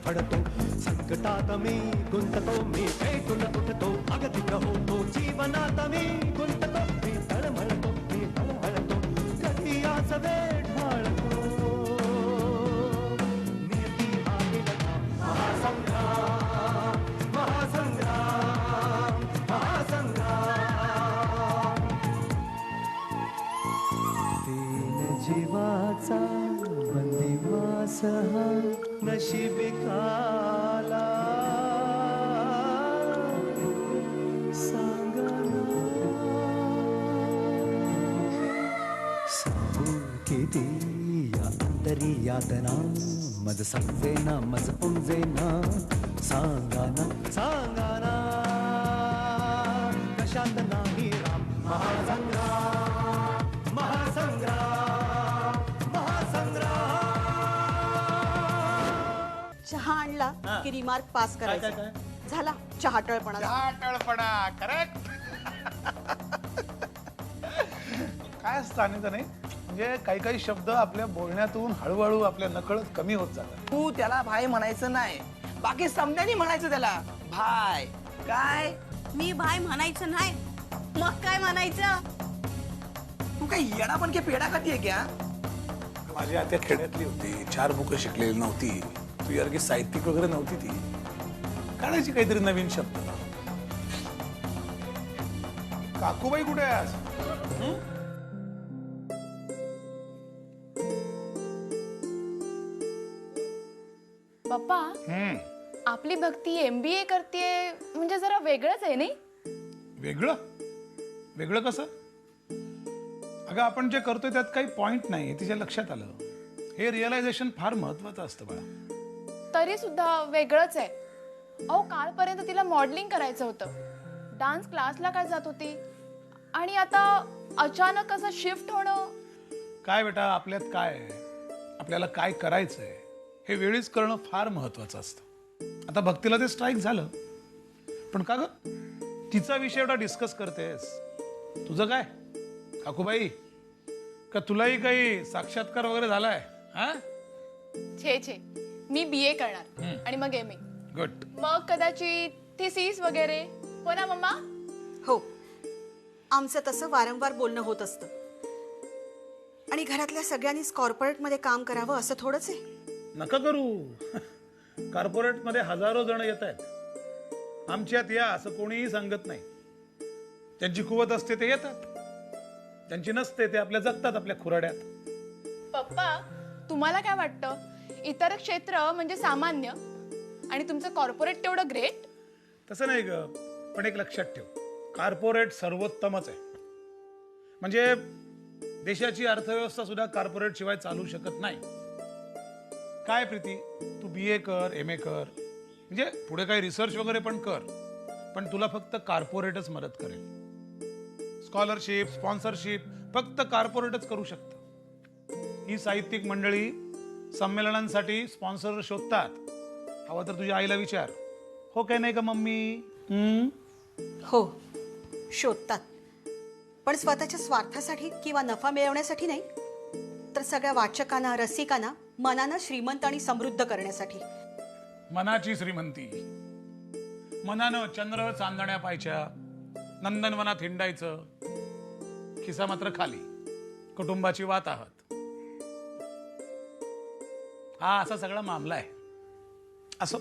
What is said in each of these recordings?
पडतो संकटात मी गुंततो मी पेटून उठतो अगतिक होतो जीवनात मी गुंततो मी तळमळतो कधी आज वेळ ढाळतो नियती आहे लढा महासंग्राम महासंग्राम महासंग्राम तीन जीवाचा बंदिवास हा नशिबी काला सांगना सांगू किती या अंतरी यातना मज समजेना मज उमजेना सांगाना सांगाना कशात नाही राम महासंग्राम महासंग्राम महासंग्राम चहा आणला की रिमार्क पास करायचा झाला चहाटळपणा चहाटळपणा करेक्ट काय असतं अनिता नाही म्हणजे काही काही शब्द आपल्या बोलण्यातून हळूहळू आपल्या नकळत कमी होत जातात. तू त्याला भाई म्हणायचं नाही बाकी समजानी म्हणायचं त्याला भाय काय मी भाई म्हणायचं नाही मग काय म्हणायचं तू काय येडा पण की पेडा खातीये क्या माझी आत्या खेड्यातली होती 4 बुकं शिकलेली नव्हती तुझ्यासारखी साहित्यिक वगैरे नव्हती ती काढायची काहीतरी नवीन शब्द. काकूबाई कुठे आहे आज? पप्पा आपली भक्ती MBA करतेय म्हणजे जरा वेगळंच आहे नाही. वेगळं वेगळं कसं? अगं आपण जे करतोय त्यात काही पॉइंट नाही तिच्या लक्षात आलं. हे रिअलायझेशन फार महत्वाचं असतं बाळा. तरी सुद्धा वेगळंच आहे. अहो कालपर्यंत तिला मॉडेलिंग करायचं होतं डान्स क्लासला काय जात होती आणि आता अचानक असं शिफ्ट होणं. काय बेटा आपल्यात काय आहे आपल्याला काय करायचंय हे वेळीच करणं फार महत्वाचं असतं. आता भक्तीला ते स्ट्राईक झालं पण का ग तिचा विषय एवढा डिस्कस करतेस. तुझं काय काकूबाई का तुलाही काही साक्षात्कार वगैरे झालाय? हा छे मी BA करणार आणि मग MA गुड. मग कदाचित थिसीस वगैरे. हो ना मम्मा? हो आमचं तसं वारंवार बोलणं होत असतं आणि घरातल्या सगळ्यांनीच कॉर्पोरेटमध्ये काम करावं असं थोडंच आहे. नका करू. कॉर्पोरेट मध्ये हजारो जण येत आहेत. आमच्यात या असं कोणीही सांगत नाही. त्यांची कुवत असते ते येतात त्यांची नसते ते आपल्या जगतात आपल्या खुराड्यात. पप्पा तुम्हाला काय वाटतं इतर क्षेत्र म्हणजे सामान्य आणि तुमचं कॉर्पोरेट तेवढं ग्रेट? तसं नाही ग पण एक लक्षात ठेव कॉर्पोरेट सर्वोत्तमच आहे. म्हणजे देशाची अर्थव्यवस्था सुद्धा कॉर्पोरेट शिवाय चालू शकत नाही. काय प्रीती तू BA कर MA कर म्हणजे पुढे काही रिसर्च वगैरे पण कर पण तुला फक्त कॉर्पोरेटच मदत करेल. स्कॉलरशिप स्पॉन्सरशिप फक्त कॉर्पोरेटच करू शकतं. ही साहित्यिक मंडळी संमेलनांसाठी स्पॉन्सर शोधतात. हवं तर तुझ्या आईला विचार. हो काय नाही का मम्मी? हो शोधतात पण स्वतःच्या स्वार्थासाठी किंवा नफा मिळवण्यासाठी नाही तर सगळ्या वाचकांना रसिकांना मनानं श्रीमंत आणि समृद्ध करण्यासाठी. मनाची श्रीमंती मनानं चंद्र चांदण्या पाहायच्या नंदनवनात हिंडायचं खिसा मात्र खाली कुटुंबाची वात आहात. हा असा सगळा मामला आहे. असो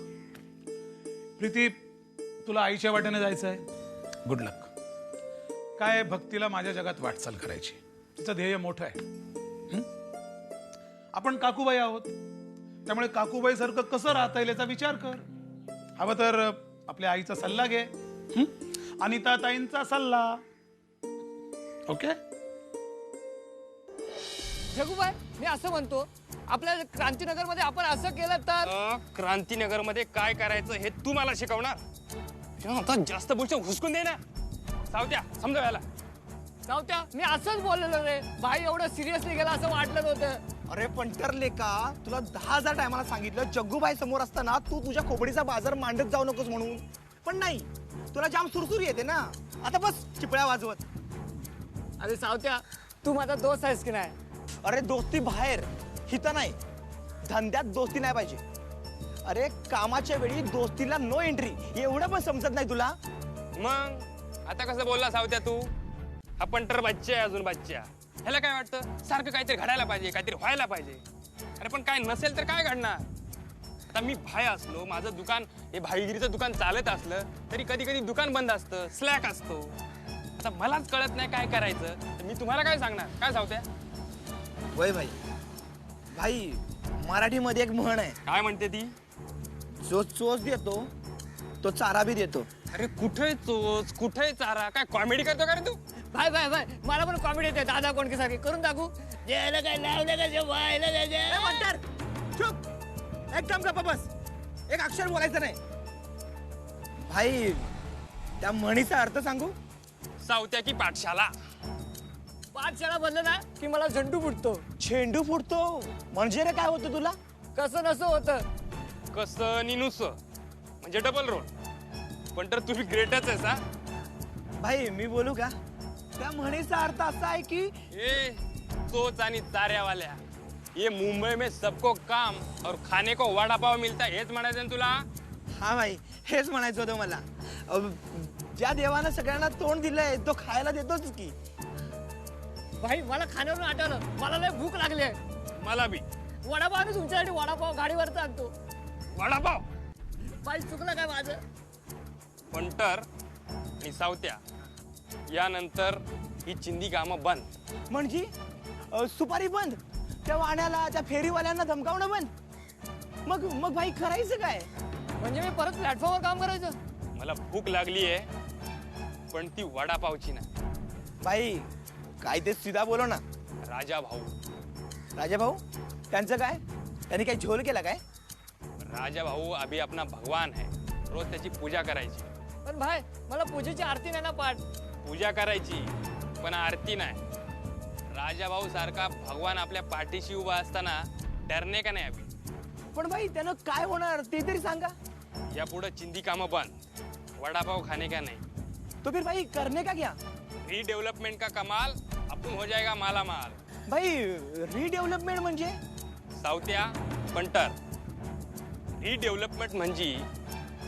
प्रीती तुला आईच्या वाटेने जायचं आहे गुड लक. काय भक्तीला माझ्या जगात वाटचाल करायची तिचं ध्येय मोठं आहे. आपण काकूबाई आहोत त्यामुळे काकूबाई सारखं कसं राहता येईल याचा विचार कर. हवं तर आपल्या आईचा सल्ला घे अनिता ताईंचा सल्ला. ओके जगूबाई मी असं म्हणतो आपल्या क्रांतीनगर मध्ये आपण असं केलं तर. क्रांतीनगर मध्ये काय करायचं हे तू मला शिकवणार. आता जास्त बोलतो हुसकून दे ना. सावत्या समजा याला. सावत्या मी असंच बोललेलो रे भाई एवढं सिरियसली गेला असं वाटलं नव्हतं. अरे पण ठरले का तुला 10,000 टायमाला सांगितलं जग्गूबाई समोर असताना तू तुझ्या खोबडीचा बाजार मांडत जाऊ नकोस म्हणून पण नाही तुला जाम सुरसुरी येते ना. आता बस चिपळ्या वाजवत. अरे सावत्या तू माझा दोस्त आहेस की नाही. अरे दोस्ती बाहेर हित नाही धंद्यात दोस्ती नाही पाहिजे. अरे कामाच्या वेळी दोस्तीला नो एंट्री एवढं पण समजत नाही तुला? मग आता कसं बोलला सावत्या तू? आपण तर बच्चे आहे, अजून बच्चा. ह्याला काय वाटतं सारखं काहीतरी घडायला पाहिजे, काहीतरी व्हायला पाहिजे. अरे पण काय नसेल तर काय घडणार? आता मी भाई असलो, माझं दुकान हे भाईगिरीचं दुकान चालत असलं तरी कधी कधी दुकान बंद असतं, स्लॅक असतो. आता मलाच कळत नाही काय करायचं, तर मी तुम्हाला काय सांगणार? काय सावत्या? वय भाई, भाई मराठीमध्ये एक म्हण आहे, काय म्हणते ती? जो चोच देतो तो चारा बी देतो. अरे कुठे चोच, कुठे चारा? काय कॉमेडी करतो का रे तू? भाई भाई भाई मला पण कॉमेडी येते दादा कोणके सारखी करून दाखवू. जेला काय लावलं का जे व्हायला ए, म्हणतर, चुप, एकदम गप्प बस, एक अक्षर बोलायचं नाही. भाई त्या म्हणीचा अर्थ सांगू? सावत्या की पाठशाला. पाठशाळा बनलं ना की मला झंडू फुटतो. झेंडू फुटतो म्हणजे रे काय होतं तुला? कसं नसं होतं. कसं निनुस म्हणजे डबल रोल. पण तर तुम्ही ग्रेटच आहेस हा. भाई मी बोलू का? त्या म्हणीचा अर्थ असा आहे की ये चोच आणि चाऱ्यावाल्या, ये मुंबई में सबको काम और खाने को वड़ा पाव मिलता है, हेच म्हणायचं ना तुला? हा भाई हेच म्हणायचं होतं मला. ज्या देवानं सगळ्यांना तोंड दिलंय तो खायला देतोच की. भाई मला खाण्यावरून आठवलं, मला लय भूक लागली आहे. मला बी वडापाव आणि तुमच्यासाठी वडापाव गाडीवर आणतो. वडापाव. भाई चुकलं काय माझं? पंटर आणि सावत्या यानंतर ही चिंदी कामं बंद. म्हणजे सुपारी बंद, त्या वाण्याला त्या फेरीवाल्यांना धमकावणं बंद. मग भाई करायचं काय? म्हणजे मी परत प्लॅटफॉर्मवर काम करायचं? मला भूक लागली आहे पण ती वडापावची नाही. भाई काय ते सीधा बोलो ना. राजा भाऊ. राजा भाऊ त्यांचं काय? त्यांनी काही झोल केला काय? राजा भाऊ अभी अपना भगवान है, रोज त्याची पूजा करायची. पण भाई मला पूजेची आरती नाही ना पाठ. पूजा करायची पण आरती नाही. राजा भाऊ सारखा भगवान आपल्या पाठीशी उभा असताना डरणे का नाही अभी? पण भाई त्यानं काय होणार ते तरी सांगा. यापुढे चिंदी कामं बंद, वडापाव खाने का नहीं. तो फिर भाई करने का क्या? रीडेव्हलपमेंट का कमाल, आपण हो जाएगा मालामाल. भाई रिडेव्हलपमेंट म्हणजे? सावत्या पंटर. रिडेव्हलपमेंट म्हणजे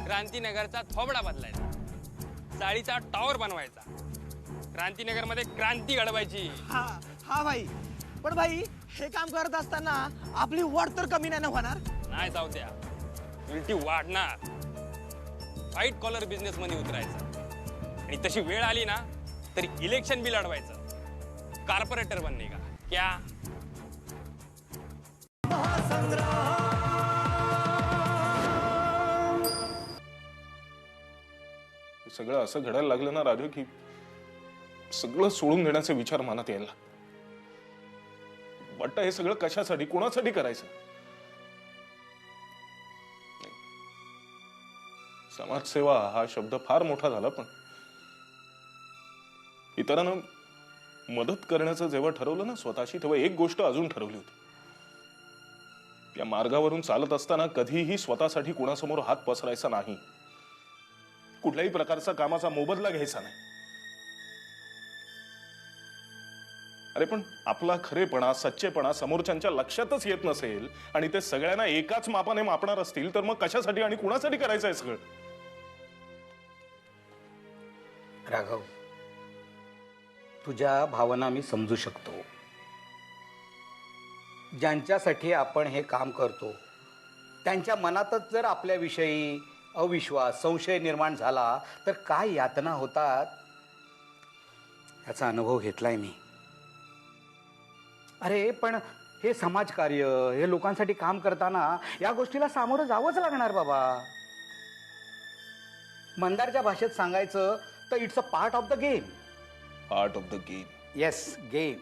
क्रांतीनगरचा थोबडा बदलायचा, चाळीचा टॉवर बनवायचा, क्रांतीनगरमध्ये क्रांती घडवायची. हा भाई. पण भाई हे काम करत असताना आपली वाढ तर कमी नाही ना होणार? नाही सावत्या, उलटी वाढणार. व्हाईट कॉलर बिझनेस मध्ये उतरायचं आणि तशी वेळ आली ना तरी इलेक्शन बी लढवायचं. कॉर्पोरेटर बनणे का क्या? सगळं असं घडायला लागलं ना राजू की सगळं सोडून देण्याचे विचार मनात यायला. वाटतं हे सगळं कशासाठी, कोणासाठी करायचं? समाजसेवा हा शब्द फार मोठा झाला पण इतरांना मदत करण्याचं जेव्हा ठरवलं ना स्वतःशी, तेव्हा एक गोष्ट अजून ठरवली होती. या मार्गावरून चालत असताना कधीही स्वतःसाठी कोणासमोर हात पसरायचा नाही. कुठल्याही प्रकारचा कामाचा मोबदला घ्यायचा नाही. अरे पण आपला खरेपणा, सच्चेपणा समोरच्यांच्या लक्षातच येत नसेल आणि ते सगळ्यांना एकाच मापाने मापणार असतील तर मग कशासाठी आणि कुणासाठी करायचं आहे सगळं? राघव, तुझ्या भावना मी समजू शकतो. ज्यांच्यासाठी आपण हे काम करतो त्यांच्या मनातच जर आपल्याविषयी अविश्वास, संशय निर्माण झाला तर काय यातना होतात याचा अनुभव घेतलाय मी. अरे पण हे समाजकार्य, हे लोकांसाठी काम करताना या गोष्टीला सामोरं जावंच लागणार बाबा. मंदारच्या भाषेत सांगायचं तर it's a part of the game. Part of the game. Yes, game,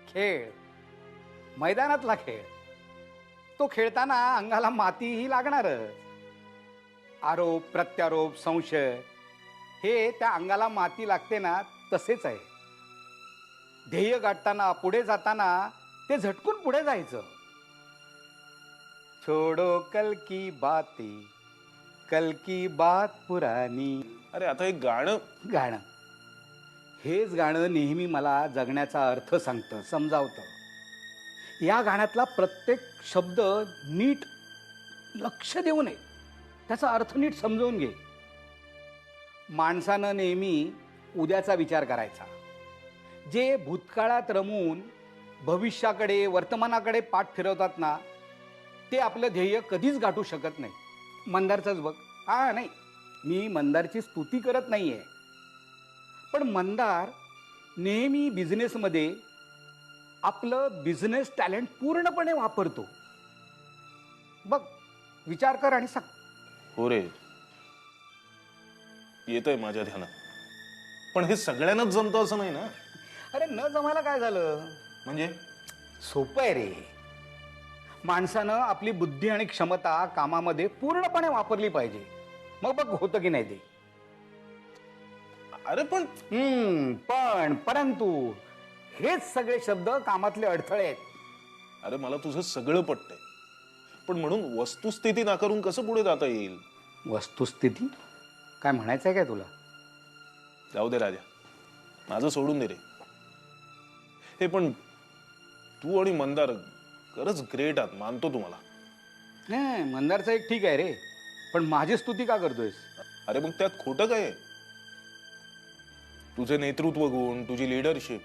खेळ, मैदानातला खेळ. तो खेळताना अंगाला मातीही लागणारच. आरोप, प्रत्यारोप, संशय हे त्या अंगाला माती लागते ना तसेच आहे. ध्येय गाठताना, पुढे जाताना ते झटकून पुढे जायचं. छोडो कल की बातें, कल की बात पुरानी. अरे आता एक गाणं हेच गाणं नेहमी मला जगण्याचा अर्थ सांगतं, समजावतं. या गाण्यातला प्रत्येक शब्द नीट लक्ष देऊ नये, त्याचा अर्थ नीट समजवून घे. माणसानं नेहमी उद्याचा विचार करायचा. जे भूतकाळात रमून भविष्याकडे वर्तमानाकडे पाठ फिरवतात ना, ते आपलं ध्येय कधीच गाठू शकत नाही. मंदारचंच बघ. हा नाही, मी मंदारची स्तुती करत नाहीये, पण मंदार नेहमी बिझनेसमध्ये आपलं बिझनेस टॅलेंट पूर्णपणे वापरतो. बघ, विचार कर आणि सांग. हो रे, येतंय माझ्या ध्यानात. पण हे सगळ्यांनाच जमतं असं नाही ना. अरे न जमायला काय झालं? म्हणजे सोपं आहे रे. माणसानं आपली बुद्धी आणि क्षमता कामामध्ये पूर्णपणे वापरली पाहिजे. मग बघ होतं की नाही ते. अरे पण परंतु हेच सगळे शब्द कामातले अडथळे आहेत. अरे मला तुझं सगळं पटतंय, पण म्हणून वस्तुस्थिती नाकारून कसं पुढे जाता येईल? वस्तुस्थिती काय म्हणायचं आहे काय तुला? जाऊ दे राजा, माझं सोडून दे रे. हे पण तू आणि मंदार खरंच ग्रेट आहात, मानतो तुम्हाला. नाही, मंदारचं एक ठीक आहे रे, पण माझी स्तुती का करतोयस? अरे मग त्यात खोटं काय आहे? तुझे नेतृत्व गुण, तुझी लिडरशिप,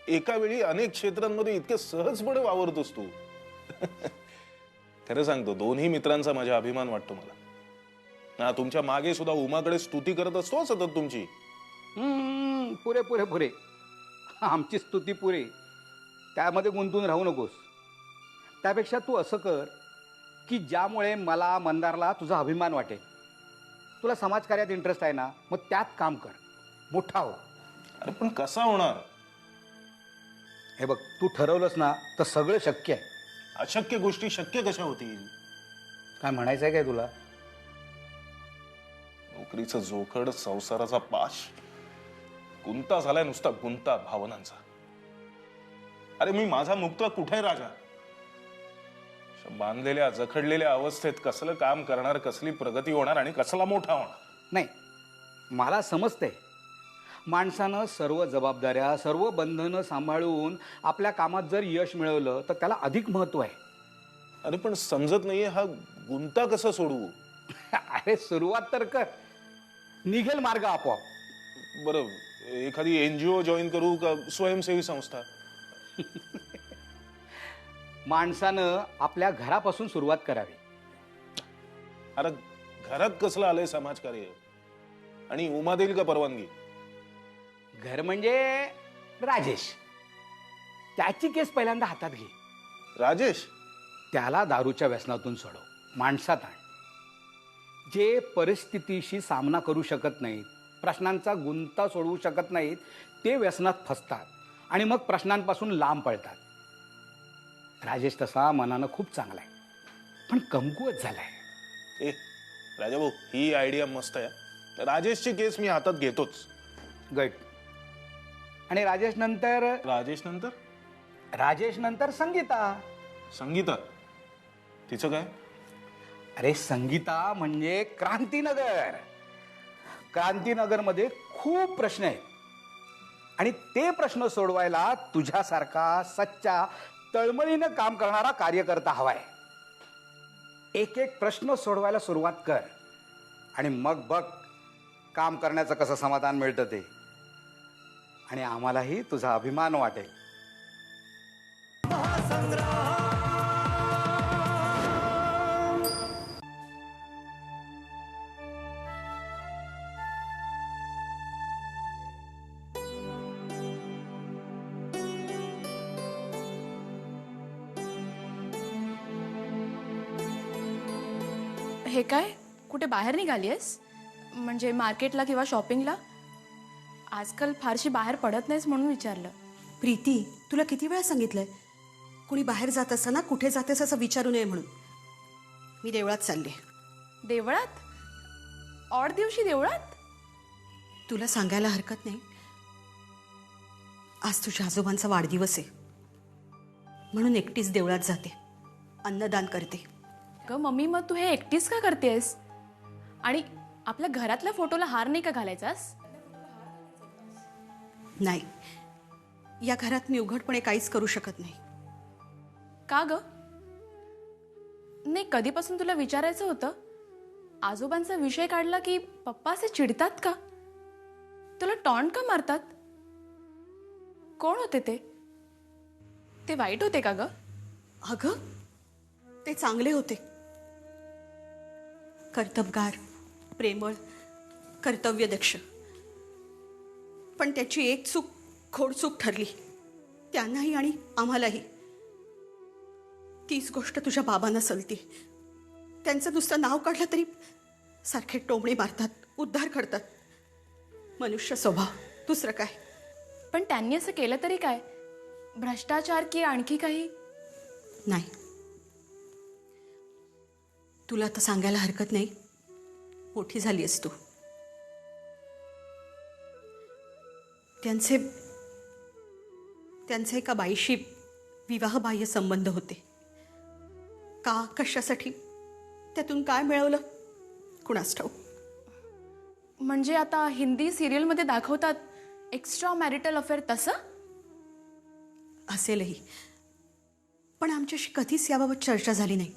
एका वेळी अनेक क्षेत्रांमध्ये इतके सहजपणे वावरतोस तू. खरं सांगतो, दोन्ही मित्रांचा माझा अभिमान वाटतो मला. ना तुमच्या मागे सुद्धा उमाकडे स्तुती करत असतो सतत तुमची. पुरे पुरे पुरे, आमची स्तुती पुरे. त्यामध्ये गुंतून राहू नकोस. त्यापेक्षा तू असं कर की ज्यामुळे मला मंदारला तुझा अभिमान वाटेल. तुला समाजकार्यात इंटरेस्ट आहे ना, मग त्यात काम कर, मोठा हो. अरे पण कसा होणार? हे बघ, तू ठरवलंस ना तर सगळं शक्य आहे. अशक्य गोष्टी शक्य कशा होतील? काय म्हणायचं आहे काय तुला? नोकरीचं जोखड, संसाराचा पाश, गुंता झालाय नुसता गुंता भावनांचा. अरे मी माझा मुक्त कुठे आहे राजा? बांधलेल्या जखडलेल्या अवस्थेत कसलं काम करणार, कसली प्रगती होणार आणि कसला मोठा होणार? नाही, मला समजतंय. माणसानं सर्व जबाबदाऱ्या, सर्व बंधनं सांभाळून आपल्या कामात जर यश मिळवलं तर त्याला अधिक महत्व आहे. अरे पण समजत नाहीये, हा गुंता कसा सोडवू? अरे सुरुवात तर कर, निघेल मार्ग आपोआप. बरं, एखादी NGO जॉईन करू का स्वयंसेवी संस्था? माणसानं आपल्या घरापासून सुरुवात करावी. अरे घरात कसलं आलंय समाजकार्य? आणि उमा देईल का परवानगी? घर म्हणजे राजेश. त्याची केस पहिल्यांदा हातात घे. राजेश? त्याला दारूच्या व्यसनातून सोडव, माणसात आण. जे परिस्थितीशी सामना करू शकत नाहीत, प्रश्नांचा गुंता सोडवू शकत नाहीत, ते व्यसनात फसतात आणि मग प्रश्नांपासून लांब पळतात. राजेश तसा मनानं खूप चांगला आहे, पण कमकुवत झालाय. ए राजा भाऊ, ही आयडिया मस्त आहे. राजेशची केस मी हातात घेतोच. गट. आणि राजेश नंतर संगीता. संगीता? तिचं काय? अरे संगीता म्हणजे क्रांतीनगर. क्रांतीनगरमध्ये खूप प्रश्न आहेत आणि ते प्रश्न सोडवायला तुझ्यासारखा सच्चा, तळमळीनं काम करणारा कार्यकर्ता हवाय. एक एक प्रश्न सोडवायला सुरुवात कर आणि मग बघ काम करण्याचं कसं समाधान मिळतं ते. आणि आम्हालाही तुझा अभिमान वाटेल. हे काय, कुठे बाहेर निघालीयस? म्हणजे मार्केटला किंवा शॉपिंगला? आजकाल फारशी बाहेर पडत नाहीस म्हणून विचारलं. प्रीती, तुला किती वेळा सांगितलंय कुणी बाहेर जात असताना कुठे जातेस असं विचारू नये म्हणून. मी देवळात चालले. देवळात? ऑड दिवशी देवळात? तुला सांगायला हरकत नाही, आज तुझ्या आजोबांचा वाढदिवस आहे म्हणून एकटीच देवळात जाते, अन्नदान करते. ग मम्मी, मग तू हे एकटीच का करतेस? आणि आपल्या घरातल्या फोटोला हार नाही का घालायचास? नाही, या घरात मी उघडपणे काहीच करू शकत नाही. का ग? नाही, कधीपासून तुला विचारायचं होतं, आजोबांचा विषय काढला की पप्पा असे चिडतात का? तुला टॉन्ट का मारतात? कोण होते ते? ते वाईट होते का ग? अगं, ते चांगले होते. कर्तबगार, प्रेमळ, कर्तव्यदक्ष. पण त्याची एक चूक खोडचूक ठरली, त्यांनाही आणि आम्हालाही. तीच गोष्ट तुझ्या बाबांना सलती. त्यांचं नुसतं नाव काढलं तरी सारखे टोमणी मारतात, उद्धार करतात. मनुष्य स्वभाव, दुसरं काय. पण त्यांनी असं केलं तरी काय? भ्रष्टाचार की आणखी काही? नाही, तुला तर सांगायला हरकत नाही, मोठी झाली आहेस तू. त्यांचे एका बाईशी विवाहबाह्य संबंध होते. का, कशासाठी, त्यातून काय मिळवलं कुणास ठाऊक. म्हणजे आता हिंदी सिरियलमध्ये दाखवतात एक्स्ट्रा मॅरिटल अफेअर तसं? असेलही, पण आमच्याशी कधीच याबाबत चर्चा झाली नाही.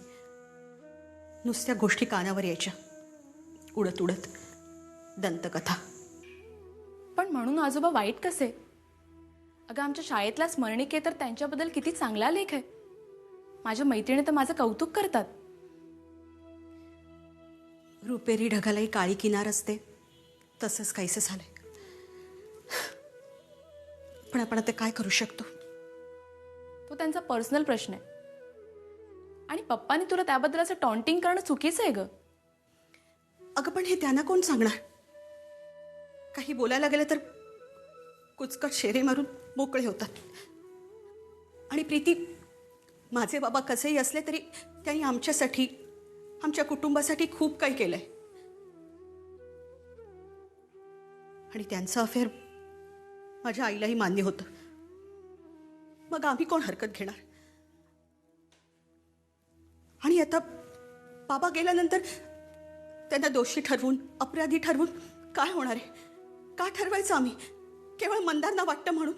नुसत्या गोष्टी कानावर यायच्या, उडत उडत दंतकथा. पण म्हणून आजोबा वाईट कसे? अगं, आमच्या शाळेतला स्मरणिके तर त्यांच्याबद्दल किती चांगला लेख आहे. माझ्या मैत्रिणी तर माझं कौतुक करतात. रुपेरी ढगालाही काळी किनार असते, तसंच काहीसं झालंय. पण आपण आता काय करू शकतो? तो त्यांचा पर्सनल प्रश्न आहे. आणि पप्पानी तुला त्याबद्दल असं टॉन्टिंग करणं चुकीचं आहे ग. अगं, पण हे त्यांना कोण सांगणार? काही बोलायला गेलं तर कुचकट शेरे मारून मोकळे होतात. आणि प्रीती, माझे बाबा कसेही असले तरी त्यांनी आमच्यासाठी, आमच्या कुटुंबासाठी खूप काही केलंय. आणि त्यांचं अफेअर माझ्या आईलाही मान्य होतं. मग आम्ही कोण हरकत घेणार? आणि आता बाबा गेल्यानंतर त्यांना दोषी ठरवून, अपराधी ठरवून काय होणार आहे? का ठरवायचं आम्ही? केवळ मंदांना वाटतं म्हणून?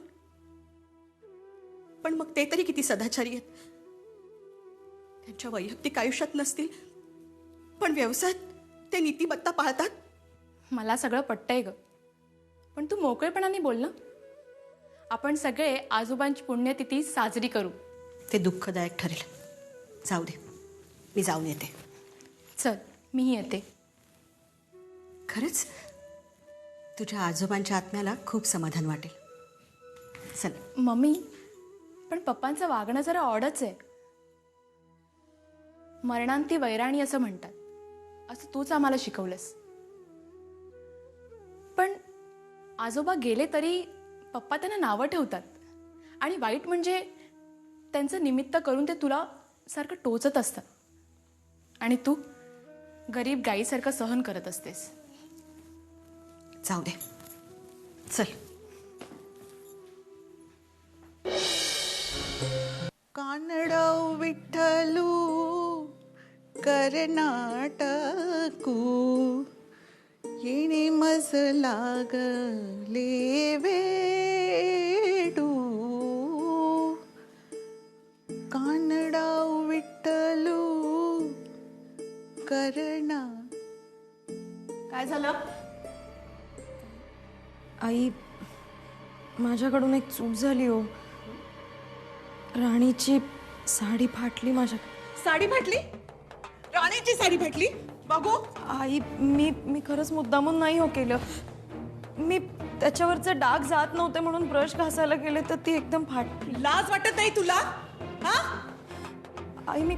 पण मग ते तरी किती सदाचारी आहेत. त्यांच्या वैयक्तिक आयुष्यात नसतील, पण व्यवसायात ते नीतिमत्ता पाळतात. मला सगळं पटतंय ग, पण तू मोकळेपणाने बोल ना. आपण सगळे आजोबांची पुण्यतिथी साजरी करू. ते दुःखदायक ठरेल. जाऊ दे, मी जाऊन येते. चल, मीही येते. खरंच तुझ्या आजोबांच्या आत्म्याला खूप समाधान वाटेल. चल. मम्मी, पण पप्पांचं वागणं जरा ऑडच आहे. मरणांती वैराणी असं म्हणतात, असं तूच आम्हाला शिकवलंस. पण आजोबा गेले तरी पप्पा त्यांना नावं ठेवतात. आणि वाईट म्हणजे त्यांचं निमित्त करून ते तुला सारखं टोचत असतात. आणि तू गरीब गाईसारखं सहन करत असतेस. जाऊ दे, चल. कानडव विठ्ठलू कर्नाटकू येणे मज लागले वेडू. कानडव विठ्ठलू कर्णा. काय झालं? आई, माझ्याकडून एक चूक झाली हो. राणीची साडी फाटली माझ्या. साडी फाटली? राणीची साडी फाटली? बघू. आई, मी खरंच मुद्दामून नाही हो केलं. मी त्याच्यावरचे डाग जात नव्हते म्हणून ब्रश घासायला गेले तर ती एकदम फाटली. लाज वाटत नाही तुला? हा? आई, मी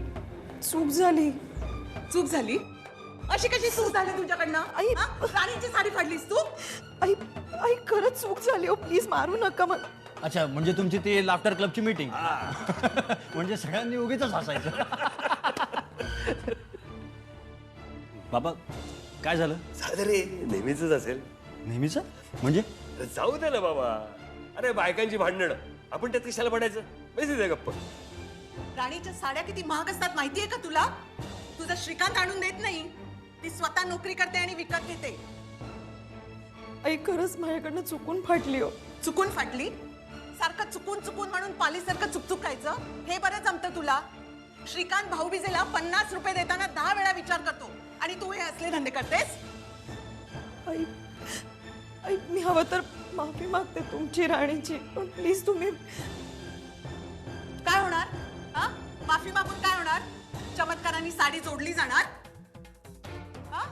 चूक झाली. चूक झाली? अशी कशी चूक झाली तुझ्याकडनं? आई, राणीची साडी फाडलीस तू? आई, आई, खरंच चूक झाली हो. प्लीज मारू नका मला. अच्छा, म्हणजे तुमची ती लाफ्टर क्लबची मीटिंग. म्हणजे सगळ्यांनी उगीच हसायचं. बाबा, काय झालं? साधं रे, नेहमीच असेल. नेहमीच म्हणजे? जाऊ दे ना बाबा. अरे बायकांची भांडण, आपण त्यात कशाला पडायचं? माहिती दे गप्प. राणीच्या साड्या किती महाग असतात माहितीये का तुला? तुझा श्रीकांत आणून देत नाही, ती स्वतः नोकरी करते आणि विकत घेते. आई, खरंच माझ्याकडनं चुकून फाटली हो. चुकून फाटली? सारखं चुकून चुकून म्हणून पालीसारखं चुकचुकायचं हे बरं जमतं तुला? श्रीकांत भाऊबीजेला 50 रुपये देताना 10 वेळा विचार करतो आणि तू हे असले धंदे करतेस. आई आई मी हवं तर माफी मागते तुमची, राणीची, पण प्लीज तुम्ही. काय होणार? हा? माफी मागून काय होणार? चमत्काराने साडी जोडली जाणार? हा?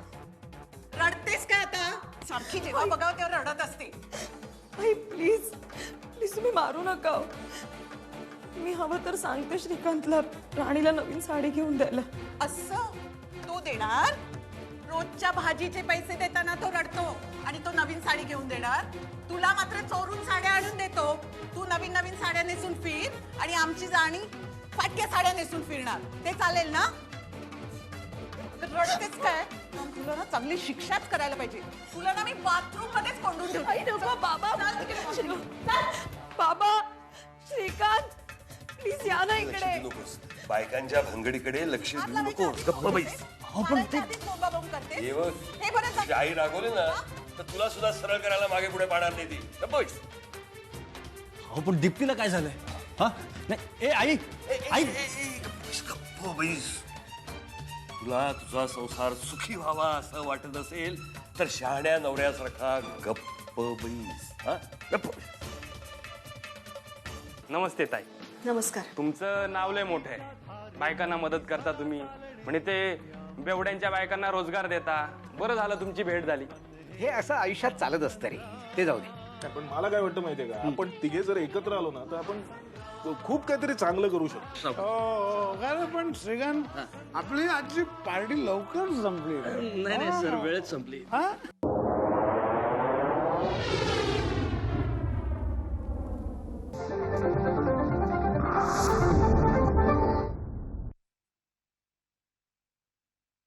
रडतेस काय आता? सारखी जेव्हा बघावं तेव्हा रडत असते. आई प्लीज प्लीज तुम्ही मारू नका हो. मी हवं तर सांगते श्रीकांतला राणीला नवीन साडी घेऊन द्यायला. असं तो देणार? रोजच्या भाजीचे पैसे देताना तो रडतो आणि तो नवीन साडी घेऊन देणार. तुला मात्र चोरून साड्या आणून देतो. तू नवीन नवीन साड्या नेसून फिर आणि आमची जाणी फाटक्या साड्या नेसून फिरणार. ते चालेल ना? रडतेच काय? तुला ना चांगली शिक्षाच करायला पाहिजे. तुला ना मी बाथरूम मध्येच कोंडून ठेवते. आई नको बाबा. बाबा श्रीकांत प्लीज या ना लक्ष इकडे. देऊ नकोस. बायकांच्या भंगडीकडे लक्ष देऊ नकोस. गप्प बैस. हे हे बघ, तुझी आई रागवली ना तर तुला सुद्धा सरळ करायला मागे पुढे पाडणार नाही ती. गप्प बैस. हो पण दीप्तीला काय झालंय? हा नाही, ए आई आई गप्प बैस. तुला तुझा संसार सुखी व्हावा असं वाटत असेल तर शहाण्या नवऱ्यासारखा गप्प बैस. हा गप्प बैस. नमस्ते ताई. नमस्कार. तुमचं नाव लय मोठं आहे. बायकांना मदत करता तुम्ही, म्हणजे ते बेवड्यांच्या बायकांना रोजगार देता. बरं झालं तुमची भेट झाली. हे असं आयुष्यात चालत असतं रे. ते जाऊ दे. पण मला काय वाटतं माहितीये का, आपण तिघे जर एकत्र आलो ना तर आपण खूप काहीतरी चांगलं करू शकतो. कारण पण श्रीकांत, आपली आजची पार्टी लवकर संपली. नाही सर, वेळच संपली.